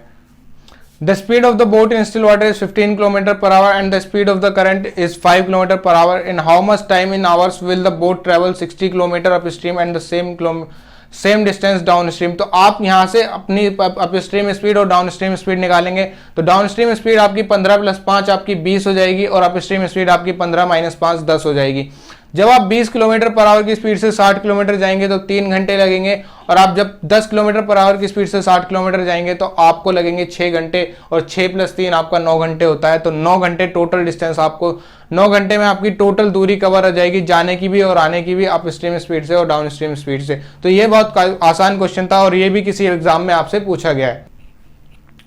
The speed of the boat in still water is 15 km per hour and the speed of the current is 5 km per hour. In how much time in hours will the boat travel 60 km upstream and the same distance downstream? तो आप यहाँ से अपनी अपस्ट्रीम स्पीड और डाउनस्ट्रीम स्पीड निकालेंगे। तो डाउनस्ट्रीम स्पीड आपकी 15 + 5 आपकी 20 हो जाएगी और अपस्ट्रीम स्पीड आपकी 15 - 5 10 हो जाएगी। जब आप 20 किलोमीटर पर आवर की स्पीड से 60 किलोमीटर जाएंगे तो 3 घंटे लगेंगे और आप जब 10 किलोमीटर पर आवर की स्पीड से 60 किलोमीटर जाएंगे तो आपको लगेंगे 6 घंटे और 6 + 3 आपका 9 घंटे होता है। तो 9 घंटे टोटल डिस्टेंस, आपको 9 घंटे में आपकी टोटल दूरी कवर हो जाएगी, जाने की भी और आने की भी, अप स्ट्रीम स्पीड से और डाउन स्ट्रीम स्पीड से। तो ये बहुत आसान क्वेश्चन था और ये भी किसी एग्जाम में आपसे पूछा गया है।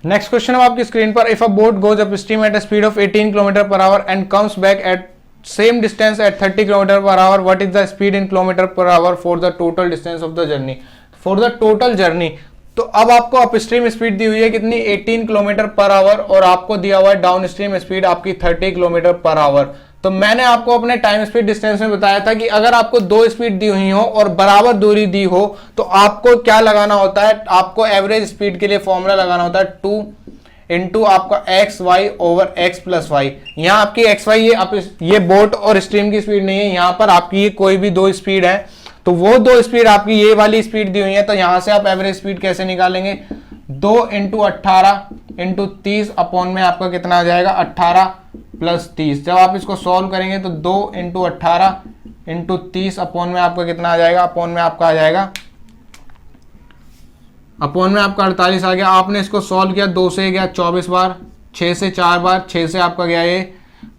नेक्स्ट क्वेश्चन है आपकी स्क्रीन पर, if a boat goes upstream at a speed of 18 kilometre per hour and comes back at same distance at 30 km per hour, what is the speed in kilometer per hour for the total distance of the journey? For the total journey, तो अब आपको अपस्ट्रीम स्पीड दी हुई है कितनी 18 किलोमीटर पर आवर और आपको दिया हुआ है डाउन स्ट्रीम स्पीड आपकी 30 किलोमीटर पर आवर। तो मैंने आपको अपने टाइम स्पीड डिस्टेंस में बताया था कि अगर आपको दो स्पीड दी हुई हो और बराबर दूरी दी हो तो आपको क्या लगाना होता है, आपको एवरेज स्पीड के लिए फॉर्मूला लगाना होता है 2 इंटू आपका x y over x plus y. यहाँ आपकी एक्स वाई ये बोट और स्ट्रीम की स्पीड नहीं है, यहाँ पर आपकी ये कोई भी दो स्पीड है, तो वो दो स्पीड आपकी ये वाली स्पीड दी हुई है, तो यहां से आप एवरेज स्पीड कैसे निकालेंगे 2 इंटू 18 इंटू 30 अपॉन में आपका कितना आ जाएगा 18 प्लस 30। जब आप इसको सॉल्व करेंगे तो 2 इंटू 18 इंटू 30 अपॉन में आपका कितना आ जाएगा, अपॉन में आपका आ जाएगा, अपॉन में आपका 48 आ गया। आपने इसको सॉल्व किया, 2 से गया 24 बार, 6 से 4 बार, 6 से आपका गया ये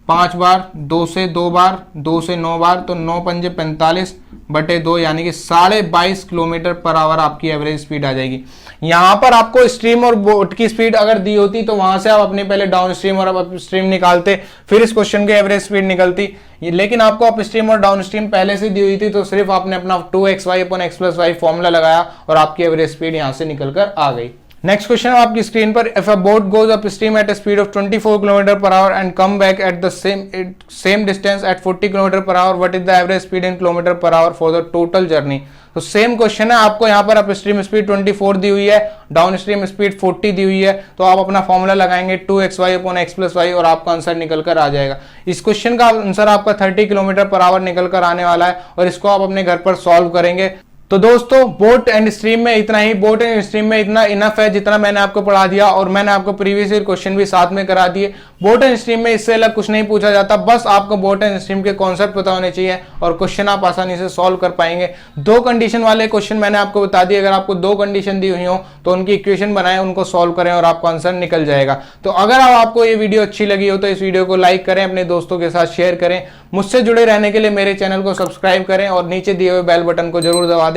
5 बार, 2 से 2 बार, 2 से 9 बार, तो 9 पंजे 45 बटे 2 यानी कि 22.5 किलोमीटर पर आवर आपकी एवरेज स्पीड आ जाएगी। यहां पर आपको स्ट्रीम और बोट की स्पीड अगर दी होती तो वहां से आप अपने पहले डाउन स्ट्रीम और अप स्ट्रीम निकालते, फिर इस क्वेश्चन की एवरेज स्पीड निकलती, लेकिन आपको अप स्ट्रीम और डाउन स्ट्रीम पहले से दी हुई थी तो सिर्फ आपने अपना 2xy upon x plus y formula लगाया और आपकी एवरेज स्पीड यहां से निकलकर आ गई। नेक्स्ट क्वेश्चन आपकी स्क्रीन पर, if a boat goes upstream at a speed of 24 kilometre per hour and come back at the same distance at 40 kilometre per hour, what is the average speed in kilometre per hour for the total journey. तो सेम क्वेश्चन है, आपको यहाँ पर अप स्ट्रीम स्पीड 24 दी हुई है, डाउन स्ट्रीम स्पीड 40 दी हुई है, तो आप अपना फॉर्मूला लगाएंगे 2xy upon x plus Y और आपका आंसर निकल कर आ जाएगा। इस क्वेश्चन का आंसर आपका 30 किलोमीटर पर आवर निकल कर आने वाला है और इसको आप अपने घर पर सॉल्व करेंगे। तो दोस्तों बोट एंड स्ट्रीम में इतना ही, बोट एंड स्ट्रीम में इतना इनफ है जितना मैंने आपको पढ़ा दिया और मैंने आपको प्रीवियस ईयर क्वेश्चन भी साथ में करा दिए। बोट एंड स्ट्रीम में इससे अलग कुछ नहीं पूछा जाता, बस आपको बोट एंड स्ट्रीम के कॉन्सेप्ट पता होने चाहिए और क्वेश्चन आप आसानी से सॉल्व कर पाएंगे। 2 कंडीशन वाले क्वेश्चन मैंने आपको बता दिए, अगर आपको 2 कंडीशन दी हुई हो तो उनकी इक्वेशन बनाएं, उनको सॉल्व करें और आपका आंसर निकल जाएगा। तो अगर आपको ये वीडियो अच्छी लगी हो तो इस वीडियो को लाइक करें, अपने दोस्तों के साथ शेयर करें, मुझसे जुड़े रहने के लिए मेरे चैनल को सब्सक्राइब करें और नीचे दिए हुए बेल बटन को जरूर दबा दें।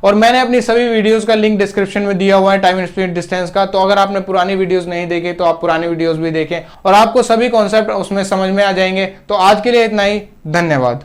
और मैंने अपनी सभी वीडियोस का लिंक डिस्क्रिप्शन में दिया हुआ है टाइम स्पीड डिस्टेंस का, तो अगर आपने पुरानी वीडियोस नहीं देखे तो आप पुरानी वीडियोस भी देखें और आपको सभी कॉन्सेप्ट उसमें समझ में आ जाएंगे। तो आज के लिए इतना ही, धन्यवाद।